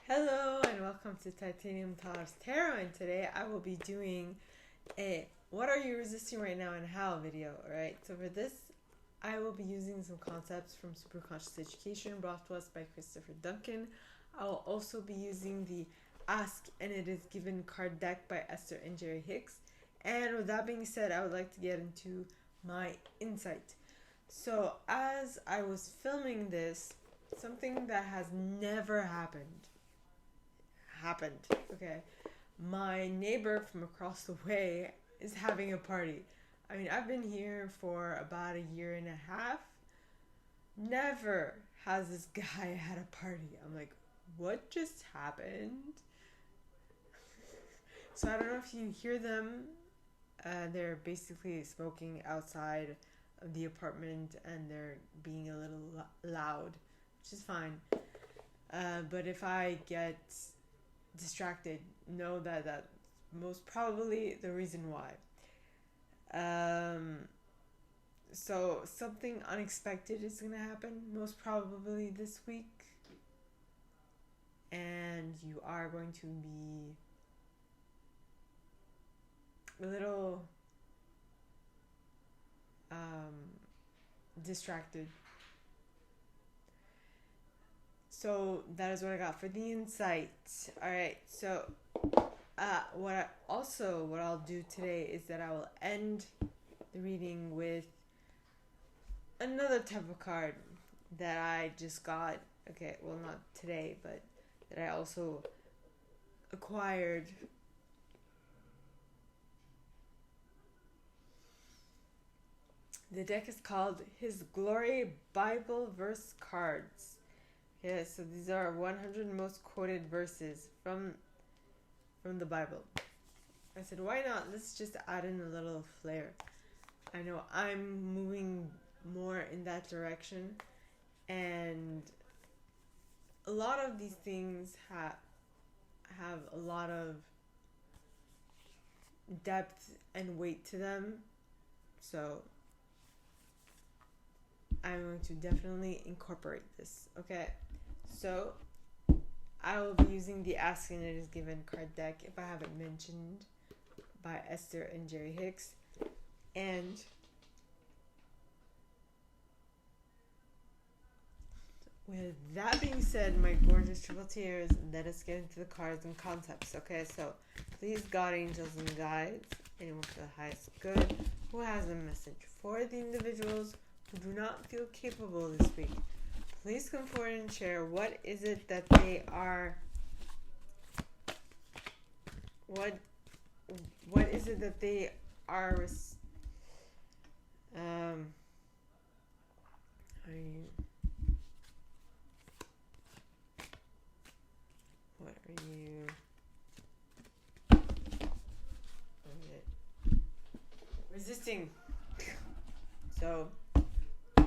Hello and welcome to Titanium Toddler's Tarot, and today I will be doing a what are you resisting right now and how video. Alright, so for this I will be using some concepts from Superconscious Education brought to us by Chris Duncan. I will also be using the Ask and It Is Given card deck by Esther and Jerry Hicks. And with that being said, I would like to get into my insight. So as I was filming this, something that has never happened. Okay, my neighbor from across the way is having a party. I mean, I've been here for about a year and a half. Never has this guy had a party. I'm like, what just happened? So I don't know if you hear them. They're basically smoking outside of the apartment and they're being a little loud, which is fine. But if I get distracted, know that that's most probably the reason why. So something unexpected is going to happen most probably this week, and you are going to be a little distracted. So that is what I got for the insight. Alright, so what I'll do today is that I will end the reading with another type of card that I just got. Okay, well, not today, but that I also acquired. The deck is called His Glory Bible Verse Cards. Yeah, so these are 100 most quoted verses from the Bible. I said, why not? Let's just add in a little flair. I know I'm moving more in that direction, and a lot of these things have a lot of depth and weight to them. So I'm going to definitely incorporate this. Okay, so I will be using the Ask and It Is Given card deck, if I haven't mentioned, by Esther and Jerry Hicks. And with that being said, my gorgeous triple tears, let us get into the cards and concepts. Okay, so please, God, angels, and guides, anyone for the highest good, who has a message for the individuals who do not feel capable this week. Please come forward and share what is it that they are. What is it that they are? What are you? Resisting. So,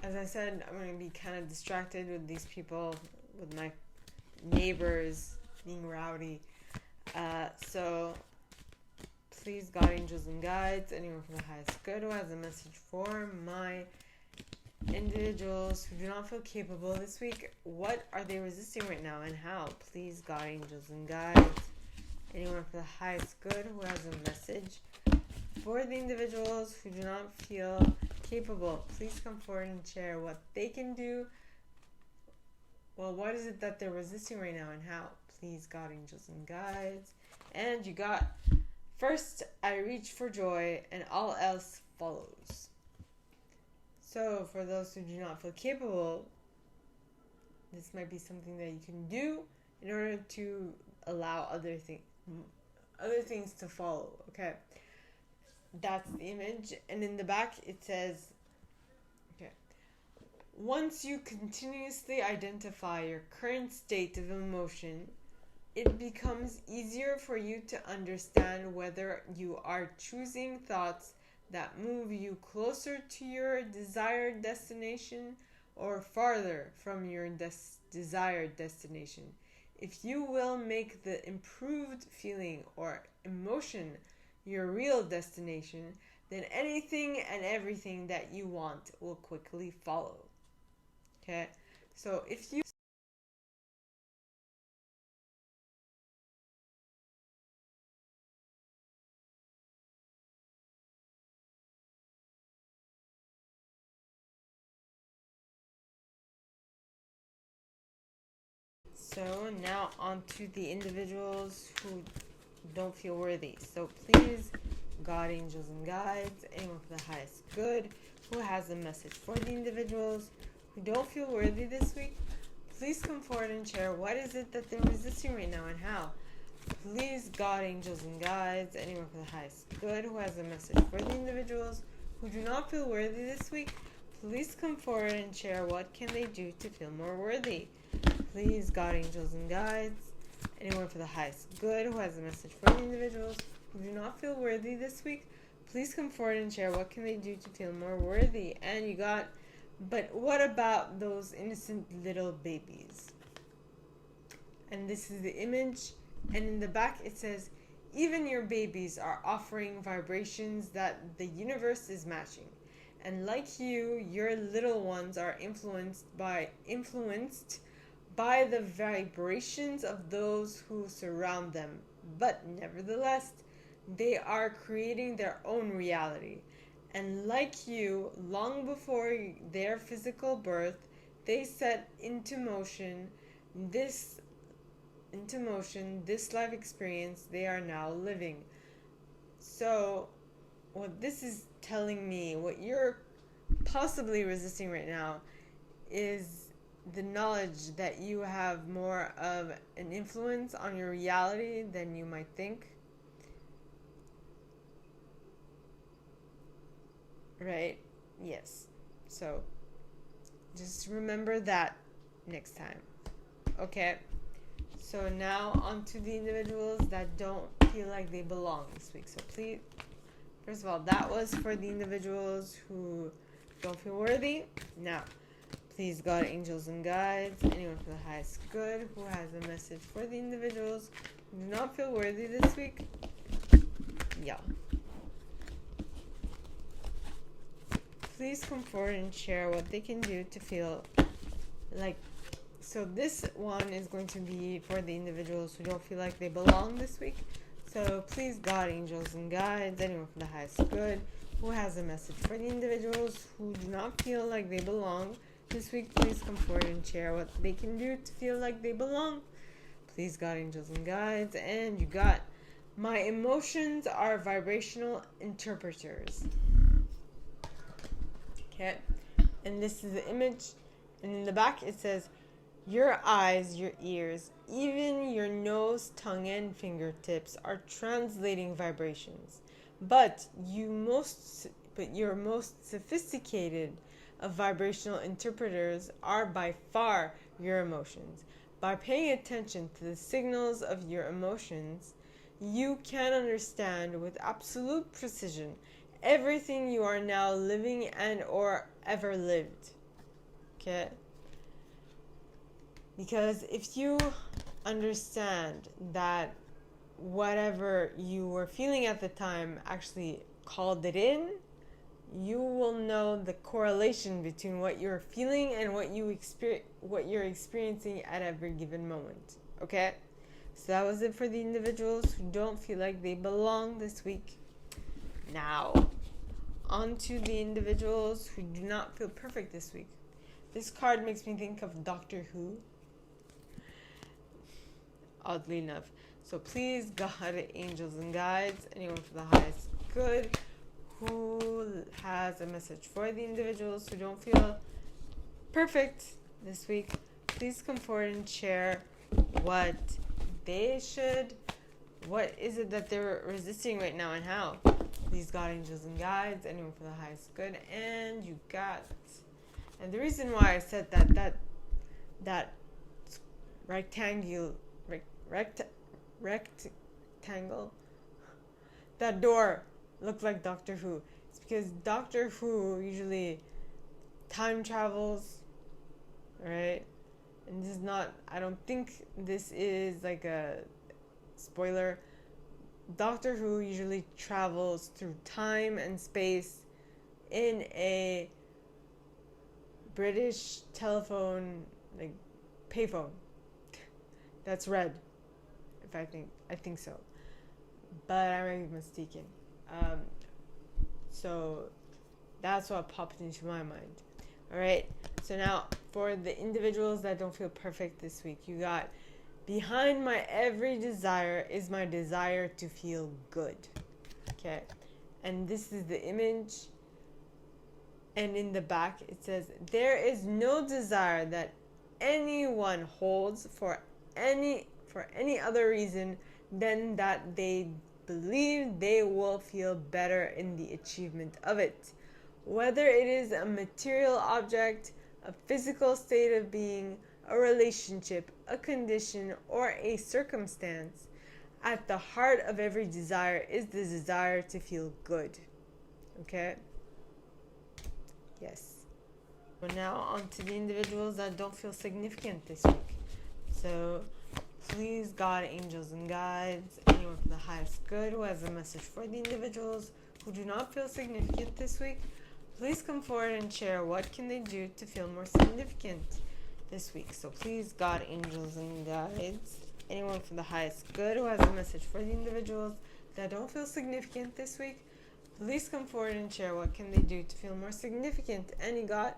as I said, I'm going to be kind of distracted with these people, with my neighbors being rowdy. So, please, God, angels, and guides, anyone from the highest good who has a message for my individuals who do not feel capable this week. What are they resisting right now and how? Please, God, angels, and guides, anyone from the highest good who has a message for the individuals who do not feel capable. Please come forward and share what they can do. Well, what is it that they're resisting right now and how? Please, God, angels, and guides. And you got, first I reach for joy and all else follows. So for those who do not feel capable, this might be something that you can do in order to allow other things to follow. Okay, that's the image. And in the back it says, okay, once you continuously identify your current state of emotion, it becomes easier for you to understand whether you are choosing thoughts that move you closer to your desired destination or farther from your desired destination. If you will make the improved feeling or emotion your real destination, then anything and everything that you want will quickly follow. Okay? So if you So now on to the individuals who don't feel worthy. So please, God, angels, and guides, anyone for the highest good who has a message for the individuals who don't feel worthy this week, please come forward and share what is it that they're resisting right now and how. Please, God, angels, and guides, anyone for the highest good who has a message for the individuals who do not feel worthy this week, please come forward and share what can they do to feel more worthy. Please, God, angels, and guides, anyone for the highest good who has a message for the individuals who do not feel worthy this week, please come forward and share what can they do to feel more worthy. And you got, but what about those innocent little babies? And this is the image, and in the back it says, even your babies are offering vibrations that the universe is matching. And like you, your little ones are influenced by the vibrations of those who surround them. But nevertheless, they are creating their own reality. And like you, long before their physical birth, they set into motion this life experience they are now living. So what this is telling me, what you're possibly resisting right now, is the knowledge that you have more of an influence on your reality than you might think. Right? Yes. So just remember that next time. Okay? So now on to the individuals that don't feel like they belong this week. So please, first of all, that was for the individuals who don't feel worthy. Now, please, God, angels, and guides, anyone for the highest good who has a message for the individuals who do not feel worthy this week. Yeah. Please come forward and share what they can do to feel like. So this one is going to be for the individuals who don't feel like they belong this week. So please, God, angels, and guides, anyone for the highest good who has a message for the individuals who do not feel like they belong this week, please come forward and share what they can do to feel like they belong. Please, God, angels, and guides. And you got, my emotions are vibrational interpreters. Okay, and this is the image, and in the back it says, your eyes, your ears, even your nose, tongue, and fingertips are translating vibrations. But your most sophisticated of vibrational interpreters are by far your emotions. By paying attention to the signals of your emotions, you can understand with absolute precision everything you are now living and or ever lived. Okay? Because if you understand that whatever you were feeling at the time actually called it in, you will know the correlation between what you're feeling and what you're experiencing at every given moment. Okay? So that was it for the individuals who don't feel like they belong this week. Now, on to the individuals who do not feel perfect this week. This card makes me think of Doctor Who, oddly enough. So please, God, angels, and guides, anyone for the highest good who has a message for the individuals who don't feel perfect this week, please come forward and share what is it that they're resisting right now and how. Please, God, angels, and guides, anyone for the highest good. And you got, and the reason why I said that rectangle, that door looked like Doctor Who. It's because Doctor Who usually time travels, right? And this is not, I don't think this is like a spoiler. Doctor Who usually travels through time and space in a British telephone, like payphone. That's red. I think so. But I might be mistaken. So that's what popped into my mind. Alright, so now for the individuals that don't feel perfect this week, you got, behind my every desire is my desire to feel good. Okay. And this is the image. And in the back, it says, there is no desire that anyone holds for any other reason than that they believe they will feel better in the achievement of it. Whether it is a material object, a physical state of being, a relationship, a condition, or a circumstance, at the heart of every desire is the desire to feel good. Okay? Yes. So now on to the individuals that don't feel significant this week. So please, God, angels, and guides, anyone for the highest good who has a message for the individuals who do not feel significant this week, please come forward and share what can they do to feel more significant this week. So please, God, angels, and guides, anyone for the highest good who has a message for the individuals that don't feel significant this week, please come forward and share what can they do to feel more significant. Any God,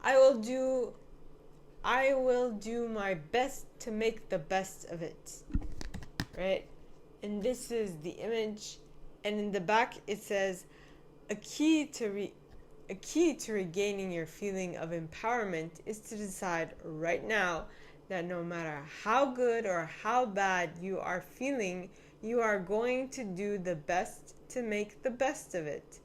I will do my best to make the best of it. Right? And this is the image. And in the back it says, a key to regaining your feeling of empowerment is to decide right now that no matter how good or how bad you are feeling, you are going to do the best to make the best of it.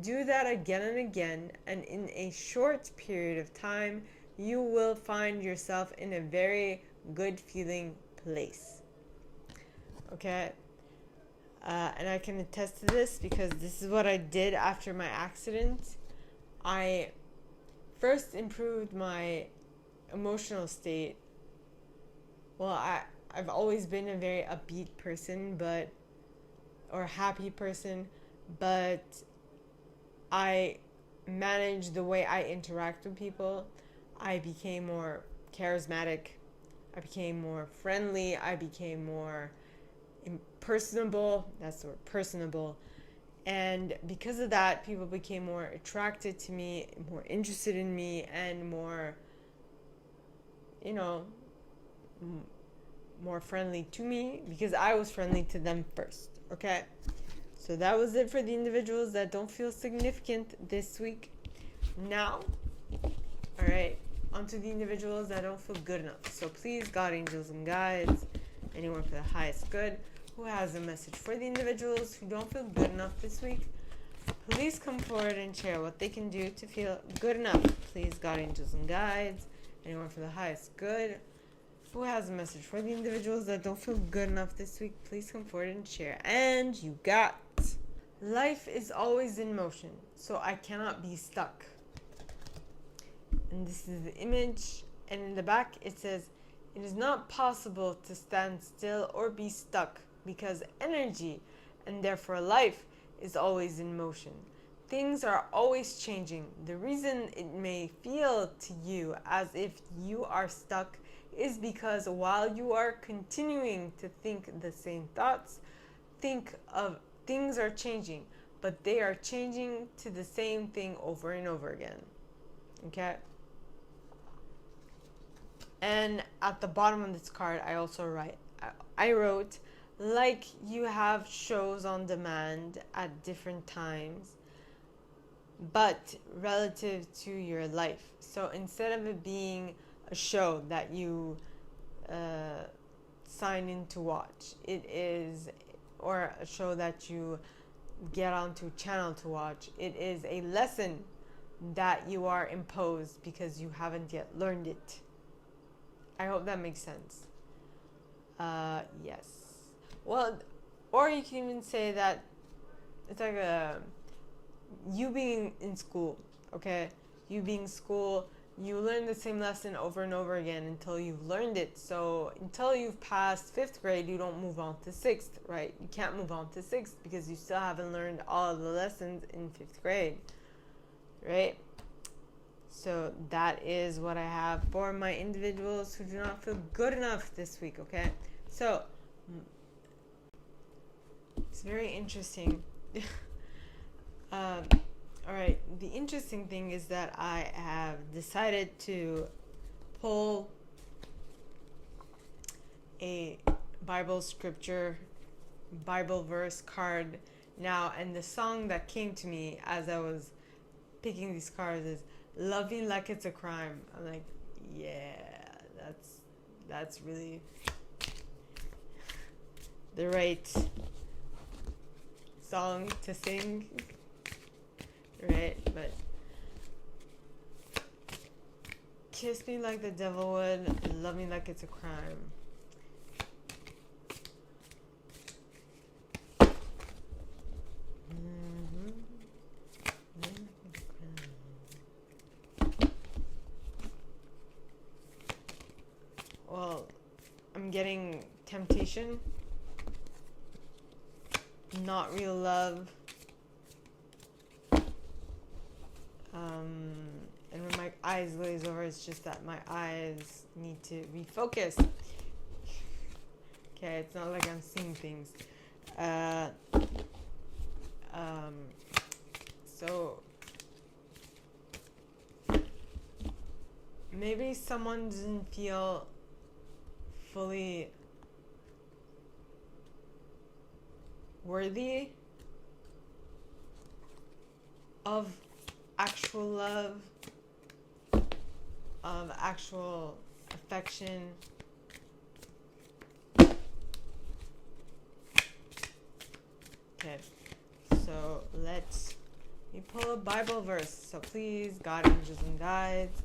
Do that again and again, and in a short period of time, you will find yourself in a very good feeling place. Okay? And I can attest to this because this is what I did after my accident. I first improved my emotional state. Well, I've always been a very upbeat person, or happy person, but I managed the way I interact with people. I became more charismatic. I became more friendly. I became more personable. That's the word, personable. And because of that, people became more attracted to me, more interested in me, and more, more friendly to me because I was friendly to them first. Okay? So that was it for the individuals that don't feel significant this week. Now, all right, onto the individuals that don't feel good enough. So please, God, angels, and guides, anyone for the highest good who has a message for the individuals who don't feel good enough this week, please come forward and share what they can do to feel good enough. Please, God, angels, and guides, anyone for the highest good who has a message for the individuals that don't feel good enough this week, please come forward and share. And you got, life is always in motion, so I cannot be stuck. And this is the image, and in the back it says, it is not possible to stand still or be stuck because energy, and therefore life, is always in motion. Things are always changing. The reason it may feel to you as if you are stuck is because while you are continuing to think the same thoughts, things are changing, but they are changing to the same thing over and over again. Okay? And at the bottom of this card, I wrote, like you have shows on demand at different times, but relative to your life. So instead of it being a show that you sign in to watch, or a show that you get onto a channel to watch, it is a lesson that you are imposed because you haven't yet learned it. I hope that makes sense. Yes. Well, or you can even say that it's like you being in school, okay? You being in school, you learn the same lesson over and over again until you've learned it. So until you've passed 5th grade, you don't move on to 6th, right? You can't move on to 6th because you still haven't learned all of the lessons in 5th grade, right? So that is what I have for my individuals who do not feel good enough this week, okay? So it's very interesting. All right, the interesting thing is that I have decided to pull a Bible scripture, Bible verse card now, and the song that came to me as I was picking these cards is "Loving Like It's a Crime." I'm like, yeah, that's really the right song to sing, right? But kiss me like the devil would, love me like it's a crime. Well, I'm getting temptation, not real love, and when my eyes glaze over, it's just that my eyes need to refocus. Okay, it's not like I'm seeing things. So maybe someone doesn't feel fully worthy of actual love, of actual affection. Okay, so let's pull a Bible verse. So please, God, angels, and guides,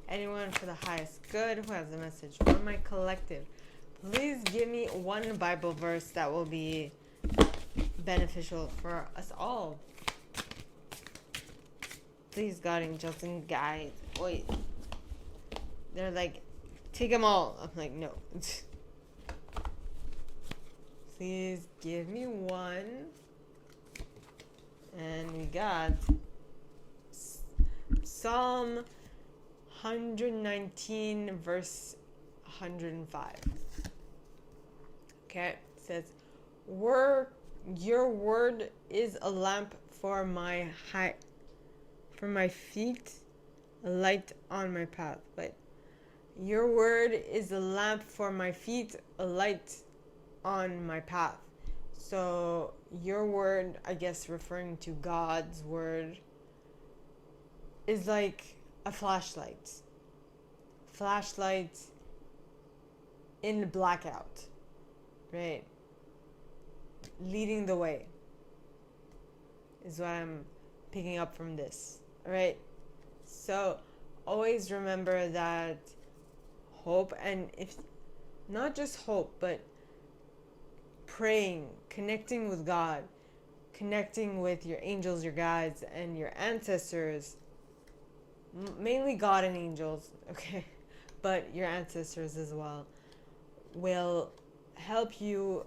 anyone for the highest good who has a message for my collective, please give me one Bible verse that will be beneficial for us all. Please, God, angels, and guides. Wait. They're like, take them all. I'm like, no. Please give me one. And we got Psalm 119, verse 105. Okay, it says, your word is a lamp for my feet, a light on my path. But your word is a lamp for my feet, a light on my path. So your word, I guess referring to God's word, is like a flashlight. Flashlight in the blackout, right? Leading the way is what I'm picking up from this, all right? So always remember that hope, and if not just hope, but praying, connecting with God, connecting with your angels, your guides, and your ancestors, mainly God and angels, okay, but your ancestors as well, will help you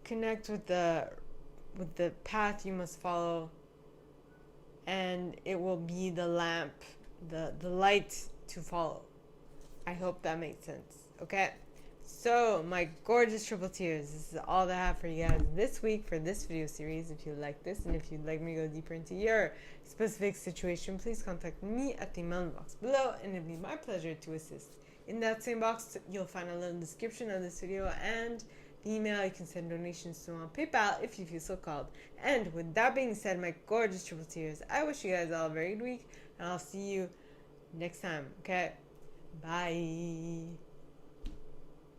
connect with the path you must follow, and it will be the lamp, the light to follow. I hope that makes sense, okay? So, my gorgeous triple tears, this is all that I have for you guys this week for this video series. If you like this, and if you'd like me to go deeper into your specific situation, please contact me at the email box below, and it'll be my pleasure to assist. In that same box, you'll find a little description of this video and the email you can send donations to on PayPal if you feel so called. And with that being said, my gorgeous triple tears, I wish you guys all a very good week, and I'll see you next time, okay? Bye.